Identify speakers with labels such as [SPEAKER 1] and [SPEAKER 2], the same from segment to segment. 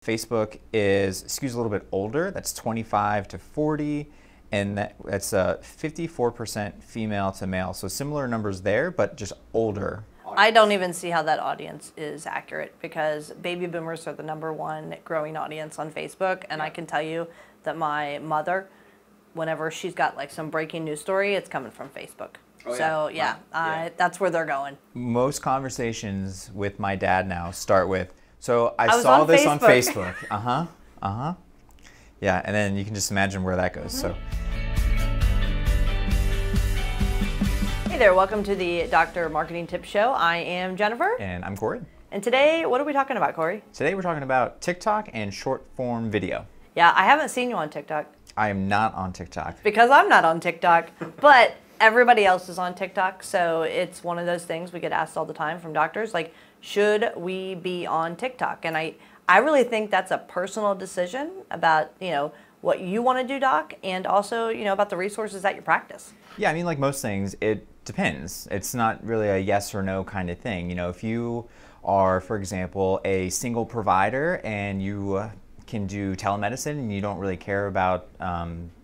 [SPEAKER 1] Facebook skews a little bit older. That's 25 to 40, and that's 54% female to male. So similar numbers there, but just older.
[SPEAKER 2] I don't even see how that audience is accurate because baby boomers are the #1 growing audience on Facebook, and I can tell you that my mother, whenever she's got like some breaking news story, it's coming from Facebook.
[SPEAKER 1] Oh,
[SPEAKER 2] so
[SPEAKER 1] yeah.
[SPEAKER 2] that's where they're going.
[SPEAKER 1] Most conversations with my dad now start with, so I
[SPEAKER 2] was
[SPEAKER 1] saw
[SPEAKER 2] on
[SPEAKER 1] this on
[SPEAKER 2] Facebook."
[SPEAKER 1] Facebook. Yeah, and then you can just imagine where that goes. So.
[SPEAKER 2] Hey there, welcome to the Dr. Marketing Tips Show. I am Jennifer.
[SPEAKER 1] And I'm Corey.
[SPEAKER 2] And today, what are we talking about, Corey?
[SPEAKER 1] Today we're talking about TikTok and short form video.
[SPEAKER 2] Yeah, I haven't seen you on TikTok.
[SPEAKER 1] I am not on TikTok.
[SPEAKER 2] Because I'm not on TikTok, but everybody else is on TikTok, so it's one of those things we get asked all the time from doctors, like, should we be on TikTok? And I really think that's a personal decision about, what you want to do, doc, and also, about the resources at your practice.
[SPEAKER 1] Yeah, I mean, like most things, it depends. It's not really a yes or no kind of thing. If you are, for example, a single provider and you can do telemedicine and you don't really care about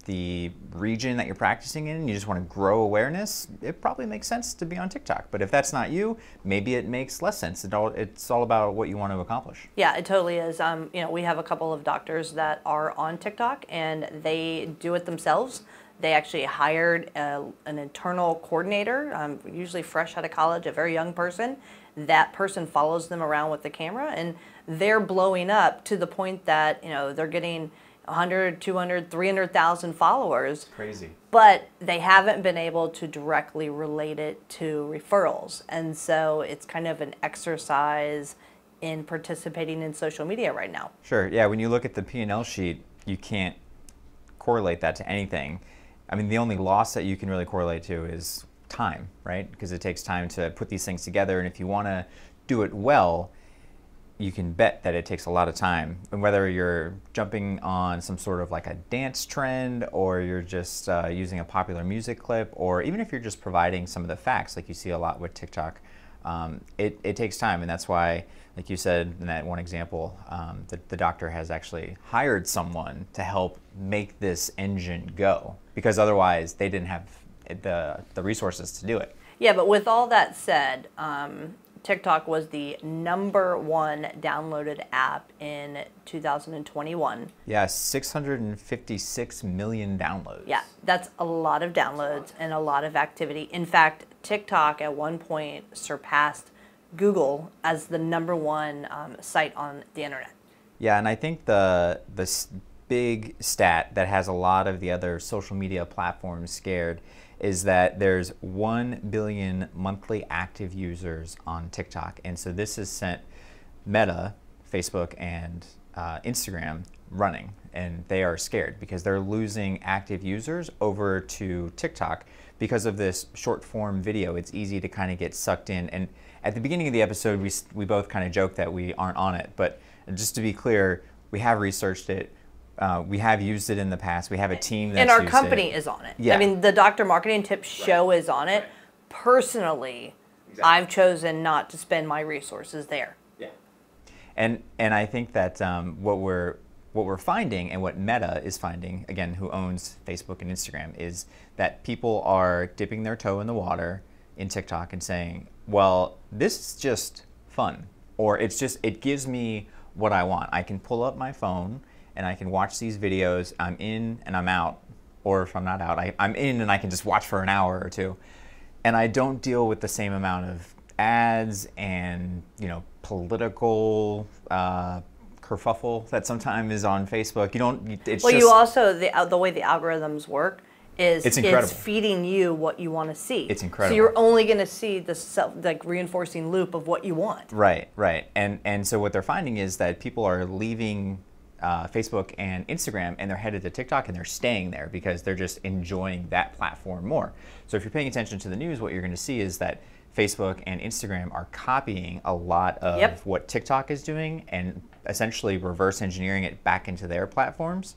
[SPEAKER 1] the region that you're practicing in and you just want to grow awareness, it probably makes sense to be on TikTok. But if that's not you, maybe it makes less sense. It's all about what you want to accomplish.
[SPEAKER 2] Yeah, it totally is. We have a couple of doctors that are on TikTok and they do it themselves. They actually hired an internal coordinator, usually fresh out of college, a very young person. That person follows them around with the camera, and they're blowing up to the point that they're getting 100, 200, 300,000 followers.
[SPEAKER 1] Crazy.
[SPEAKER 2] But they haven't been able to directly relate it to referrals, and so it's kind of an exercise in participating in social media right now.
[SPEAKER 1] Sure. Yeah. When you look at the P&L sheet, you can't correlate that to anything. I mean, the only loss that you can really correlate to is time, right? Because it takes time to put these things together, and if you want to do it well, you can bet that it takes a lot of time. And whether you're jumping on some sort of like a dance trend, or you're just using a popular music clip, or even if you're just providing some of the facts, like you see a lot with TikTok, it takes time. And that's why, like you said in that one example, the doctor has actually hired someone to help make this engine go, because otherwise they didn't have the resources to do it.
[SPEAKER 2] Yeah, but with all that said, TikTok was the #1 downloaded app in 2021.
[SPEAKER 1] Yeah, 656 million downloads.
[SPEAKER 2] Yeah, that's a lot of downloads and a lot of activity. In fact, TikTok at one point surpassed Google as the #1 site on the internet.
[SPEAKER 1] Yeah, and I think the big stat that has a lot of the other social media platforms scared is that there's 1 billion monthly active users on TikTok. And so this has sent Meta, Facebook, and Instagram running. And they are scared because they're losing active users over to TikTok because of this short form video. It's easy to kind of get sucked in. And at the beginning of the episode, we both kind of joked that we aren't on it. But just to be clear, we have researched it. We have used it in the past. We have a team that's
[SPEAKER 2] and our
[SPEAKER 1] used
[SPEAKER 2] company
[SPEAKER 1] it.
[SPEAKER 2] is on it.
[SPEAKER 1] Yeah.
[SPEAKER 2] I mean, the Dr. Marketing Tips show is on it. Personally, I've chosen not to spend my resources there.
[SPEAKER 1] Yeah. And I think that what we're finding, and what Meta is finding, again, who owns Facebook and Instagram, is that people are dipping their toe in the water in TikTok and saying, well, this is just fun, or it gives me what I want. I can pull up my phone and I can watch these videos. I'm in and I'm out, or if I'm not out, I'm in and I can just watch for an hour or two. And I don't deal with the same amount of ads and political kerfuffle that sometimes is on Facebook.
[SPEAKER 2] You also, the way the algorithms work is
[SPEAKER 1] it's
[SPEAKER 2] feeding you what you want to see.
[SPEAKER 1] It's incredible.
[SPEAKER 2] So you're only going to see the reinforcing loop of what you want.
[SPEAKER 1] Right. And so what they're finding is that people are leaving Facebook and Instagram, and they're headed to TikTok, and they're staying there because they're just enjoying that platform more. So if you're paying attention to the news, what you're going to see is that Facebook and Instagram are copying a lot of what TikTok is doing and essentially reverse engineering it back into their platforms.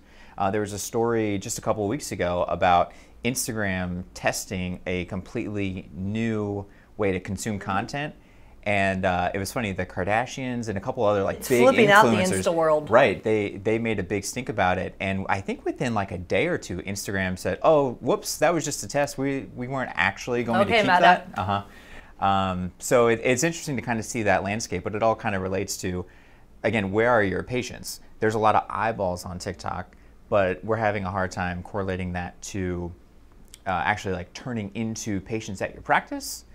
[SPEAKER 1] There was a story just a couple of weeks ago about Instagram testing a completely new way to consume content, And it was funny, the Kardashians and a couple other like big
[SPEAKER 2] flipping out the
[SPEAKER 1] influencers,
[SPEAKER 2] Insta world.
[SPEAKER 1] right? They made a big stink about it, and I think within like a day or two, Instagram said, "Oh, whoops, that was just a test. We weren't actually going to keep
[SPEAKER 2] Meta.
[SPEAKER 1] that." So it's interesting to kind of see that landscape, but it all kind of relates to, again, where are your patients? There's a lot of eyeballs on TikTok, but we're having a hard time correlating that to actually like turning into patients at your practice.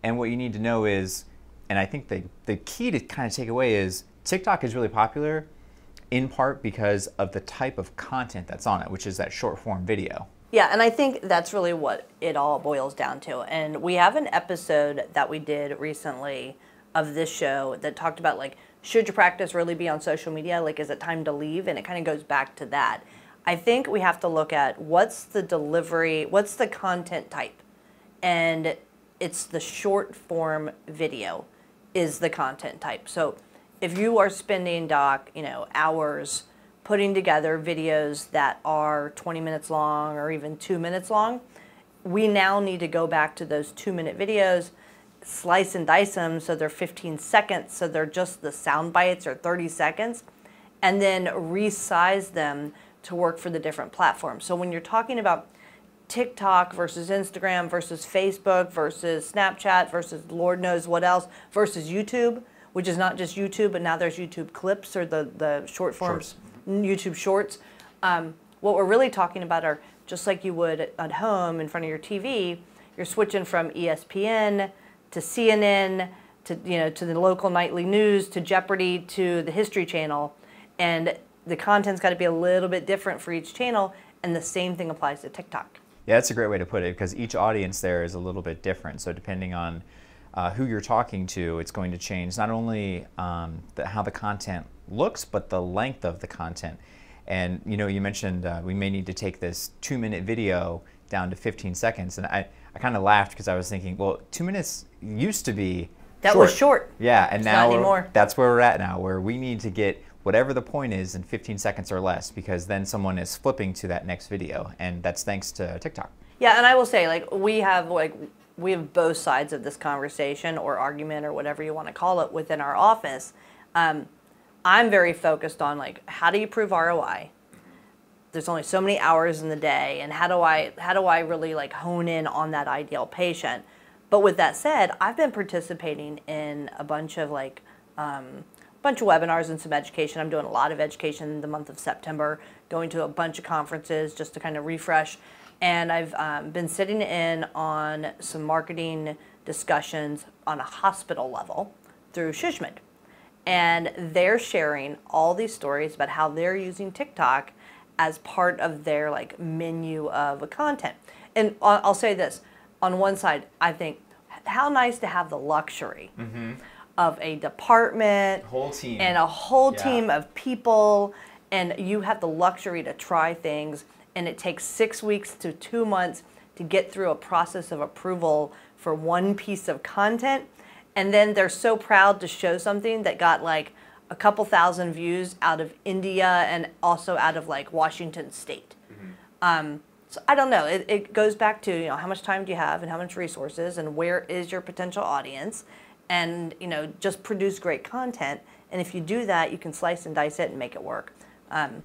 [SPEAKER 1] And what you need to know is, and I think the key to kind of take away is TikTok is really popular in part because of the type of content that's on it, which is that short form video.
[SPEAKER 2] Yeah, and I think that's really what it all boils down to. And we have an episode that we did recently of this show that talked about like, should your practice really be on social media? Like, is it time to leave? And it kind of goes back to that. I think we have to look at what's the delivery, what's the content type? And it's the short form video is the content type. So if you are spending, Doc, hours putting together videos that are 20 minutes long or even 2 minutes long, we now need to go back to those 2-minute videos, slice and dice them so they're 15 seconds, so they're just the sound bites or 30 seconds, and then resize them to work for the different platforms. So when you're talking about TikTok versus Instagram versus Facebook versus Snapchat versus Lord knows what else versus YouTube, which is not just YouTube, but now there's YouTube clips or the short forms, YouTube shorts. What we're really talking about are just like you would at home in front of your TV, you're switching from ESPN to CNN to the local nightly news to Jeopardy to the History Channel, and the content's got to be a little bit different for each channel, and the same thing applies to TikTok.
[SPEAKER 1] Yeah, that's a great way to put it, because each audience there is a little bit different. So depending on who you're talking to, it's going to change not only how the content looks, but the length of the content. And you mentioned we may need to take this 2-minute video down to 15 seconds. And I kind of laughed because I was thinking, well, 2 minutes used to be
[SPEAKER 2] that
[SPEAKER 1] short.
[SPEAKER 2] was short.
[SPEAKER 1] Yeah, and
[SPEAKER 2] it's
[SPEAKER 1] now
[SPEAKER 2] not anymore.
[SPEAKER 1] That's where we're at now, where we need to get whatever the point is in 15 seconds or less, because then someone is flipping to that next video, and that's thanks to TikTok.
[SPEAKER 2] Yeah, and I will say, we have both sides of this conversation or argument or whatever you want to call it within our office. I'm very focused on how do you prove ROI? There's only so many hours in the day, and how do I really hone in on that ideal patient? But with that said, I've been participating in a bunch of webinars and some education. I'm doing a lot of education in the month of September, going to a bunch of conferences just to kind of refresh. And I've been sitting in on some marketing discussions on a hospital level through Shishmed. And they're sharing all these stories about how they're using TikTok as part of their menu of content. And I'll say this, on one side, I think how nice to have the luxury of a department,
[SPEAKER 1] Whole team.
[SPEAKER 2] and a whole team of people, and you have the luxury to try things, and it takes 6 weeks to 2 months to get through a process of approval for one piece of content, and then they're so proud to show something that got a couple thousand views out of India and also out of Washington State. So I don't know. It goes back to how much time do you have and how much resources and where is your potential audience, and just produce great content. And if you do that, you can slice and dice it and make it work.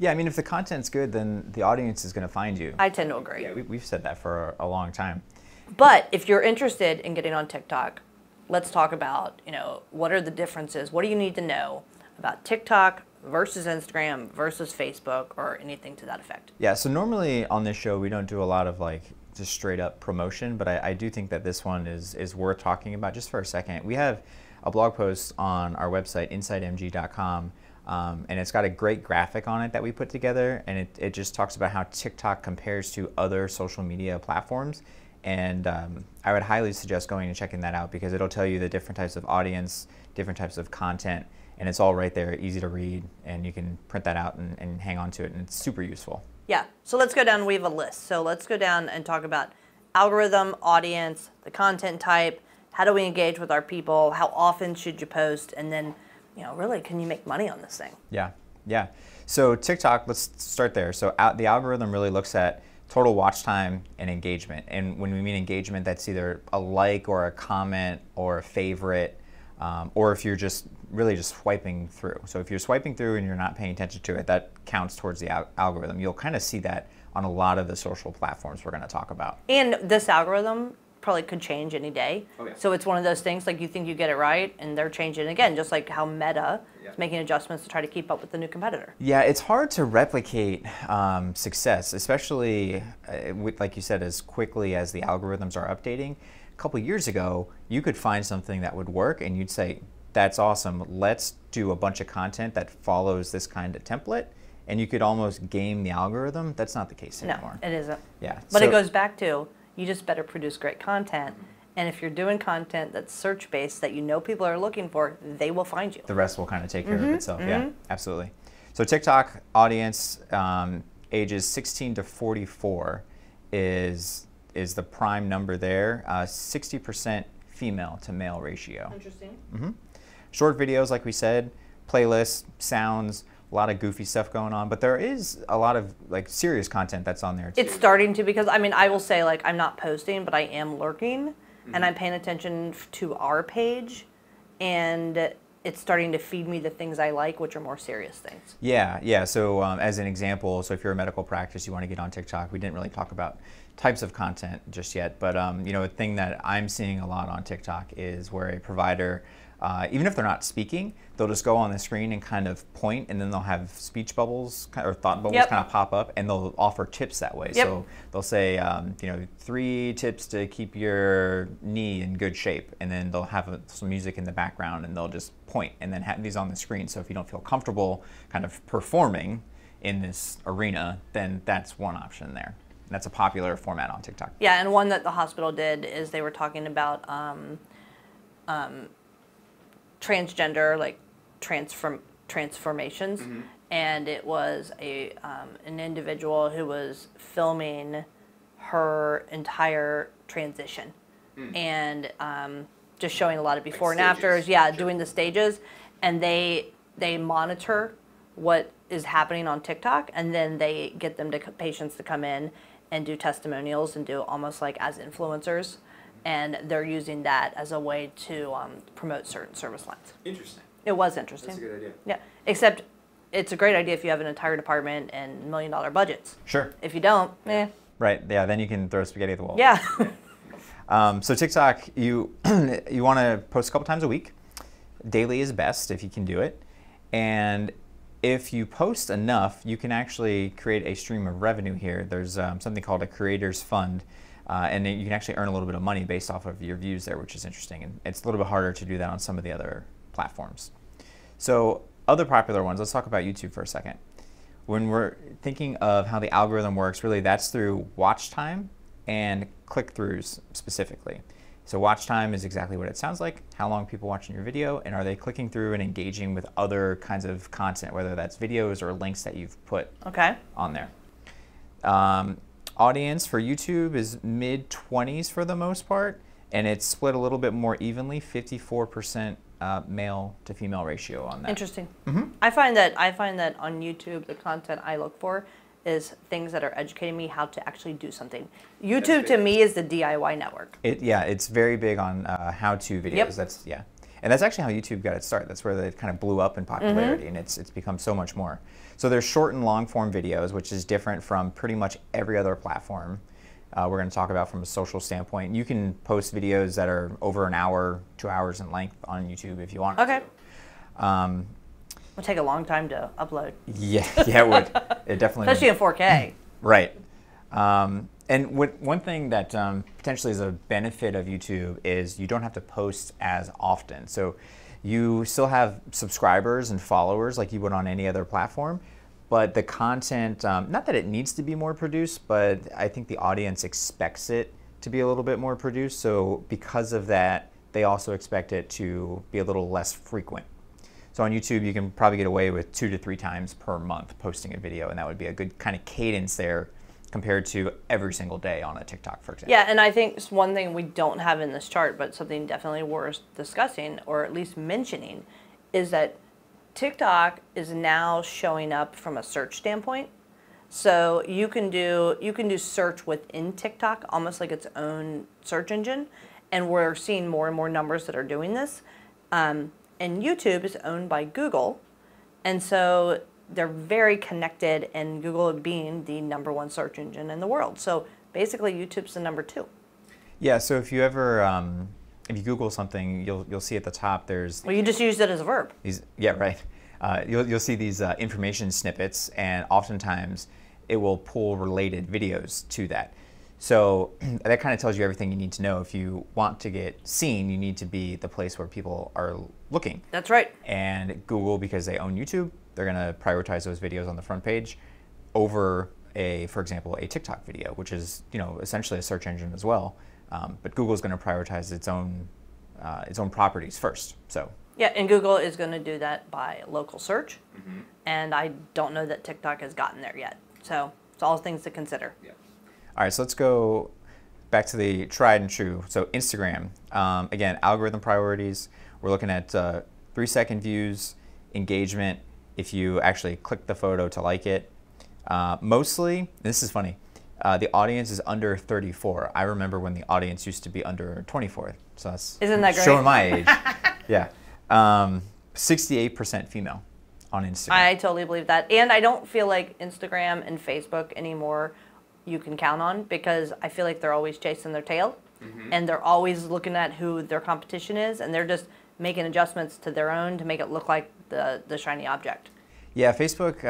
[SPEAKER 1] Yeah, I mean, if the content's good, then the audience is going to find you.
[SPEAKER 2] I tend to agree.
[SPEAKER 1] Yeah, we've said that for a long time.
[SPEAKER 2] But if you're interested in getting on TikTok, let's talk about what are the differences. What do you need to know about TikTok versus Instagram versus Facebook or anything to that effect?
[SPEAKER 1] Yeah, so normally on this show we don't do a lot of just straight up promotion, but I do think that this one is worth talking about just for a second. We have a blog post on our website, insidemg.com, and it's got a great graphic on it that we put together, and it just talks about how TikTok compares to other social media platforms. And I would highly suggest going and checking that out, because it'll tell you the different types of audience, different types of content, and it's all right there, easy to read, and you can print that out and hang on to it, and it's super useful.
[SPEAKER 2] Yeah, so let's go down, we have a list. So let's go down and talk about algorithm, audience, the content type, how do we engage with our people, how often should you post, and then, really, can you make money on this thing?
[SPEAKER 1] Yeah. So TikTok, let's start there. So the algorithm really looks at total watch time and engagement. And when we mean engagement, that's either a like or a comment or a favorite. or if you're just really just swiping through. So if you're swiping through and you're not paying attention to it, that counts towards the algorithm. You'll kind of see that on a lot of the social platforms we're going to talk about.
[SPEAKER 2] And this algorithm probably could change any day.
[SPEAKER 1] Oh, yeah.
[SPEAKER 2] So it's one of those things like you think you get it right and they're changing it again, just like how Meta is making adjustments to try to keep up with the new competitor.
[SPEAKER 1] Yeah, it's hard to replicate success, especially like you said, as quickly as the algorithms are updating. A couple years ago, you could find something that would work and you'd say, that's awesome, let's do a bunch of content that follows this kind of template. And you could almost game the algorithm. That's not the case anymore.
[SPEAKER 2] No, it isn't.
[SPEAKER 1] Yeah.
[SPEAKER 2] But it goes back to, you just better produce great content. And if you're doing content that's search-based that you know people are looking for, they will find you.
[SPEAKER 1] The rest will kind of take care of itself. Yeah, absolutely. So TikTok audience ages 16 to 44 is the prime number there. 60% female to male ratio.
[SPEAKER 2] Interesting.
[SPEAKER 1] Short videos, like we said, playlists, sounds, a lot of goofy stuff going on, but there is a lot of like serious content that's on there too.
[SPEAKER 2] It's starting to, because I mean, I will say like I'm not posting, but I am lurking and I'm paying attention to our page, and it's starting to feed me the things I like, which are more serious things.
[SPEAKER 1] Yeah, yeah. So as an example, so if you're a medical practice, you want to get on TikTok. We didn't really talk about types of content just yet, but you know, a thing that I'm seeing a lot on TikTok is where a provider, even if they're not speaking, they'll just go on the screen and kind of point, and then they'll have speech bubbles or thought bubbles kind of pop up, and they'll offer tips that way. So they'll say, you know, 3 tips to keep your knee in good shape, and then they'll have some music in the background, and they'll just point, and then have these on the screen. So if you don't feel comfortable kind of performing in this arena, then that's one option there. That's a popular format on TikTok.
[SPEAKER 2] Yeah, and one that the hospital did is they were talking about transgender, like transformations, and it was an individual who was filming her entire transition and just showing a lot of before and afters. Yeah, doing the stages, and they monitor what is happening on TikTok, and then they get them to patients to come in and do testimonials and do almost like as influencers. And they're using that as a way to promote certain service lines.
[SPEAKER 1] Interesting.
[SPEAKER 2] It was interesting.
[SPEAKER 1] That's a good idea.
[SPEAKER 2] Yeah, except it's a great idea if you have an entire department and $1 million budgets.
[SPEAKER 1] Sure.
[SPEAKER 2] If you don't,
[SPEAKER 1] Right, yeah, then you can throw spaghetti at the wall.
[SPEAKER 2] Yeah.
[SPEAKER 1] So TikTok, you want to post a couple times a week. Daily is best if you can do it. And if you post enough, you can actually create a stream of revenue here. There's something called a creators fund. And you can actually earn a little bit of money based off of your views there, which is interesting. And it's a little bit harder to do that on some of the other platforms. So other popular ones, let's talk about YouTube for a second. When we're thinking of how the algorithm works, really that's through watch time and click-throughs specifically. So watch time is exactly what it sounds like, how long people watching your video, and are they clicking through and engaging with other kinds of content, whether that's videos or links that you've put on there. Audience for YouTube is mid-20s for the most part, and it's split a little bit more evenly, 54% male to female ratio on that.
[SPEAKER 2] Interesting. I find that on YouTube, the content I look for is things that are educating me how to actually do something. YouTube to me is the DIY network.
[SPEAKER 1] Yeah, it's very big on how-to videos. And that's actually how YouTube got its start. That's where it kind of blew up in popularity, and it's become so much more. So there's short and long form videos, which is different from pretty much every other platform we're going to talk about from a social standpoint. You can post videos that are over an hour, 2 hours in length on YouTube if you want to.
[SPEAKER 2] It'll take a long time to upload.
[SPEAKER 1] Yeah, it would. It definitely
[SPEAKER 2] Especially
[SPEAKER 1] would.
[SPEAKER 2] in 4K.
[SPEAKER 1] Right. And one thing that potentially is a benefit of YouTube is you don't have to post as often. So you still have subscribers and followers like you would on any other platform, but the content, not that it needs to be more produced, but I think the audience expects it to be a little bit more produced. So because of that, they also expect it to be a little less frequent. So on YouTube, you can probably get away with 2 to 3 times per month posting a video, and that would be a good kind of cadence there compared to every single day on a TikTok, for example.
[SPEAKER 2] Yeah, and I think one thing we don't have in this chart, but something definitely worth discussing, or at least mentioning, is that TikTok is now showing up from a search standpoint. So you can do search within TikTok, almost like its own search engine, and we're seeing more and more numbers that are doing this. And YouTube is owned by Google, and so they're very connected, and Google being the #1 search engine in the world. So basically, YouTube's the #2.
[SPEAKER 1] Yeah. So if you ever if you Google something, you'll see at the top there's
[SPEAKER 2] Well, you just used it as a verb.
[SPEAKER 1] these. Yeah, right. You'll see these information snippets, and oftentimes it will pull related videos to that. So that kind of tells you everything you need to know. If you want to get seen, you need to be the place where people are looking.
[SPEAKER 2] That's right.
[SPEAKER 1] And Google, because they own YouTube, they're going to prioritize those videos on the front page over for example, a TikTok video, which is essentially a search engine as well. But Google's going to prioritize its own properties first. So.
[SPEAKER 2] Yeah, and Google is going to do that by local search, and I don't know that TikTok has gotten there yet. So it's all things to consider.
[SPEAKER 1] Yeah. All right, so let's go back to the tried and true. So Instagram, again, algorithm priorities. We're looking at 3-second views, engagement, if you actually click the photo to like it. Mostly, this is funny, the audience is under 34. I remember when the audience used to be under 24. So that's
[SPEAKER 2] Isn't that great?
[SPEAKER 1] Showing my age. Yeah. 68% female on Instagram.
[SPEAKER 2] I totally believe that. And I don't feel like Instagram and Facebook anymore you can count on, because I feel like they're always chasing their tail, and they're always looking at who their competition is, and they're just making adjustments to their own to make it look like the shiny object.
[SPEAKER 1] Yeah, Facebook,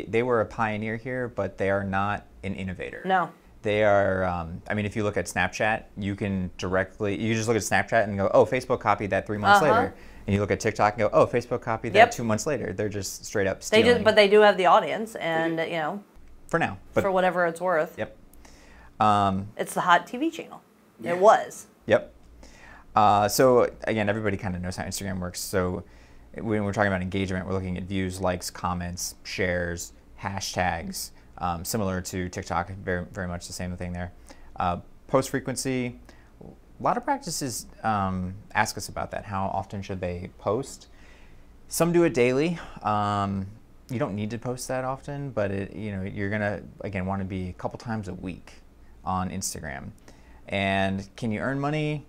[SPEAKER 1] they were a pioneer here, but they are not an innovator.
[SPEAKER 2] No.
[SPEAKER 1] They are, if you look at Snapchat, you just look at Snapchat and go, oh, Facebook copied that 3 months later. And you look at TikTok and go, oh, Facebook copied that 2 months later. They're just straight up stealing.
[SPEAKER 2] But they do have the audience, and,
[SPEAKER 1] For now.
[SPEAKER 2] for whatever it's worth.
[SPEAKER 1] Yep.
[SPEAKER 2] It's the hot TV channel. Yeah. It was.
[SPEAKER 1] Yep. So, again, everybody kind of knows how Instagram works. So when we're talking about engagement, we're looking at views, likes, comments, shares, hashtags. Similar to TikTok, very, very much the same thing there. Post frequency, a lot of practices ask us about that. How often should they post? Some do it daily. You don't need to post that often, but you're gonna again want to be a couple times a week on Instagram. And can you earn money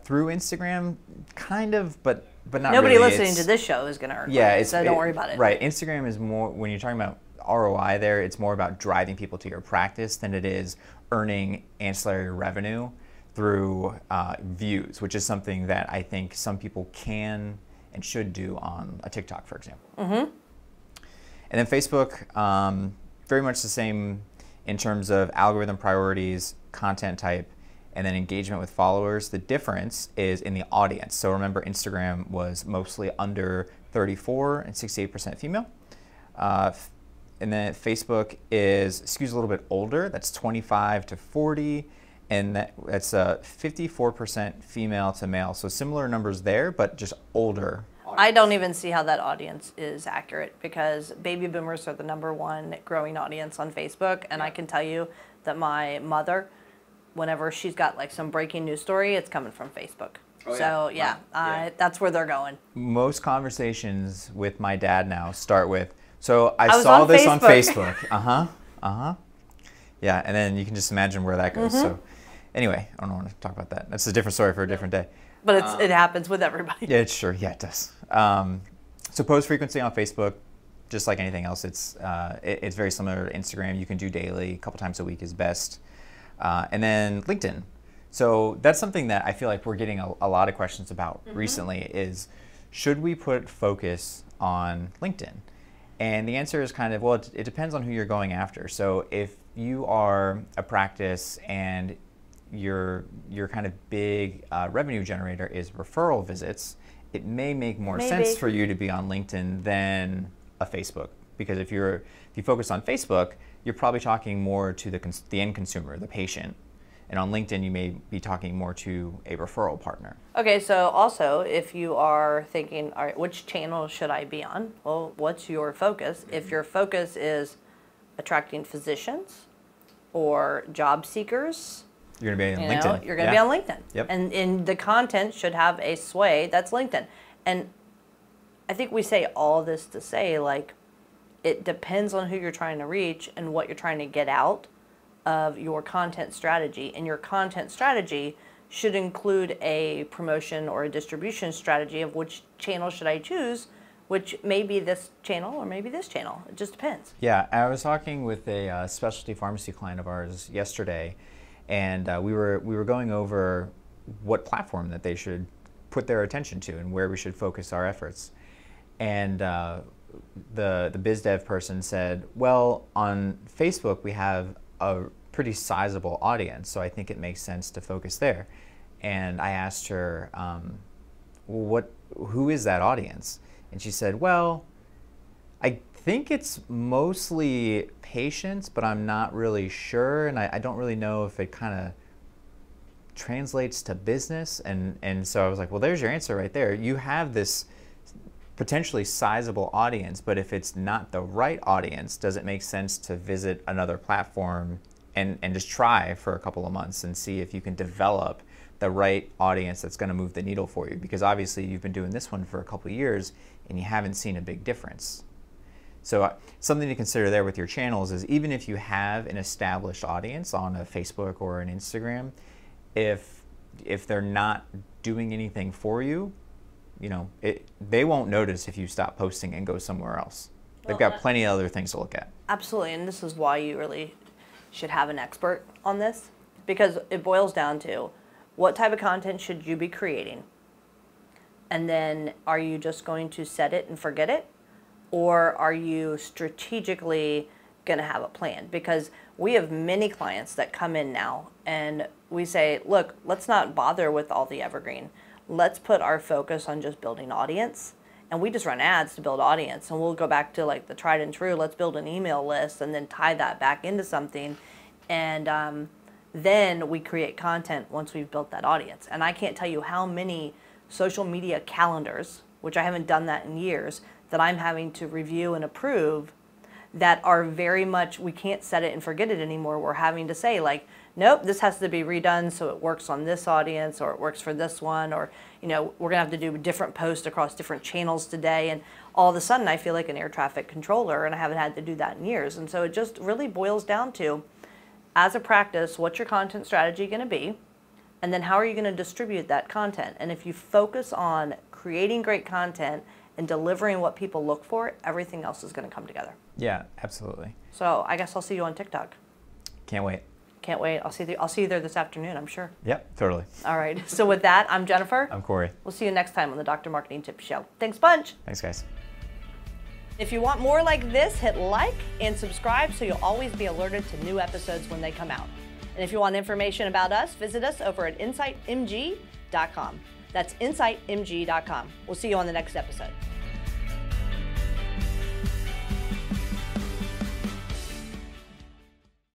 [SPEAKER 1] through Instagram? Kind of, but not
[SPEAKER 2] Nobody
[SPEAKER 1] really.
[SPEAKER 2] listening to this show is going to earn money, so don't worry about it.
[SPEAKER 1] Right. Instagram is more, when you're talking about ROI there, it's more about driving people to your practice than it is earning ancillary revenue through views, which is something that I think some people can and should do on a TikTok, for example. And then Facebook, very much the same in terms of algorithm priorities, content type, and then engagement with followers. The difference is in the audience. So remember, Instagram was mostly under 34 and 68% female. And then Facebook skews a little bit older. That's 25 to 40, and that's 54% female to male. So similar numbers there, but just older.
[SPEAKER 2] I don't even see how that audience is accurate, because baby boomers are the #1 growing audience on Facebook, and I can tell you that my mother, whenever she's got like some breaking news story, it's coming from Facebook.
[SPEAKER 1] Oh,
[SPEAKER 2] so
[SPEAKER 1] yeah.
[SPEAKER 2] that's where they're going.
[SPEAKER 1] Most conversations with my dad now start with, so I
[SPEAKER 2] was
[SPEAKER 1] saw
[SPEAKER 2] on
[SPEAKER 1] this on
[SPEAKER 2] Facebook."
[SPEAKER 1] Facebook. Yeah, and then you can just imagine where that goes. So anyway, I don't want to talk about that. That's a different story for a different day.
[SPEAKER 2] But it happens with everybody.
[SPEAKER 1] Yeah, it's sure. Yeah, it does. So post frequency on Facebook, just like anything else, it's very similar to Instagram. You can do daily, a couple times a week is best. And then LinkedIn. So that's something that I feel like we're getting a lot of questions about recently is, should we put focus on LinkedIn? And the answer is kind of, well, it depends on who you're going after. So if you are a practice and your kind of big revenue generator is referral visits, it may make more sense for you to be on LinkedIn than a Facebook. Because if you focus on Facebook, you're probably talking more to the end consumer, the patient. And on LinkedIn, you may be talking more to a referral partner.
[SPEAKER 2] Okay, so also, if you are thinking, all right, which channel should I be on? Well, what's your focus? If your focus is attracting physicians or job seekers,
[SPEAKER 1] you're going to be on LinkedIn.
[SPEAKER 2] You're going to be on LinkedIn.
[SPEAKER 1] Yep.
[SPEAKER 2] And the content should have a sway that's LinkedIn. And I think we say all this to say, like, it depends on who you're trying to reach and what you're trying to get out of your content strategy. And your content strategy should include a promotion or a distribution strategy of which channel should I choose, which may be this channel or maybe this channel. It just depends.
[SPEAKER 1] Yeah, I was talking with a specialty pharmacy client of ours yesterday, and we were going over what platform that they should put their attention to and where we should focus our efforts. And the biz dev person said, well, on Facebook we have a pretty sizable audience, so I think it makes sense to focus there. And I asked her, who is that audience? And she said, well, I think it's mostly patients, but I'm not really sure, and I don't really know if it kind of translates to business. And so I was like, well, there's your answer right there. You have this potentially sizable audience, but if it's not the right audience, does it make sense to visit another platform and just try for a couple of months and see if you can develop the right audience that's going to move the needle for you? Because obviously you've been doing this one for a couple of years and you haven't seen a big difference. So something to consider there with your channels is, even if you have an established audience on a Facebook or an Instagram, if they're not doing anything for you, they won't notice if you stop posting and go somewhere else. They've got plenty of other things to look at.
[SPEAKER 2] Absolutely, and this is why you really should have an expert on this, because it boils down to what type of content should you be creating, and then are you just going to set it and forget it, or are you strategically going to have a plan? Because we have many clients that come in now and we say, look, let's not bother with all the evergreen. Let's put our focus on just building audience. And we just run ads to build audience, and we'll go back to like the tried and true. Let's build an email list and then tie that back into something. And then we create content once we've built that audience. And I can't tell you how many social media calendars, which I haven't done that in years, that I'm having to review and approve that are very much, we can't set it and forget it anymore. We're having to say like, nope, this has to be redone so it works on this audience, or it works for this one, or we're gonna have to do different posts across different channels today. And all of a sudden I feel like an air traffic controller, and I haven't had to do that in years. And so it just really boils down to, as a practice, what's your content strategy gonna be? And then how are you gonna distribute that content? And if you focus on creating great content and delivering what people look for, everything else is gonna come together.
[SPEAKER 1] Yeah, absolutely.
[SPEAKER 2] So I guess I'll see you on TikTok.
[SPEAKER 1] Can't wait.
[SPEAKER 2] Can't wait. I'll see you there this afternoon, I'm sure.
[SPEAKER 1] Yep, totally.
[SPEAKER 2] All right. So with that, I'm Jennifer.
[SPEAKER 1] I'm Corey.
[SPEAKER 2] We'll see you next time on the Dr. Marketing Tips Show. Thanks bunch.
[SPEAKER 1] Thanks, guys.
[SPEAKER 2] If you want more like this, hit like and subscribe so you'll always be alerted to new episodes when they come out. And if you want information about us, visit us over at insightmg.com. That's insightmg.com. We'll see you on the next episode.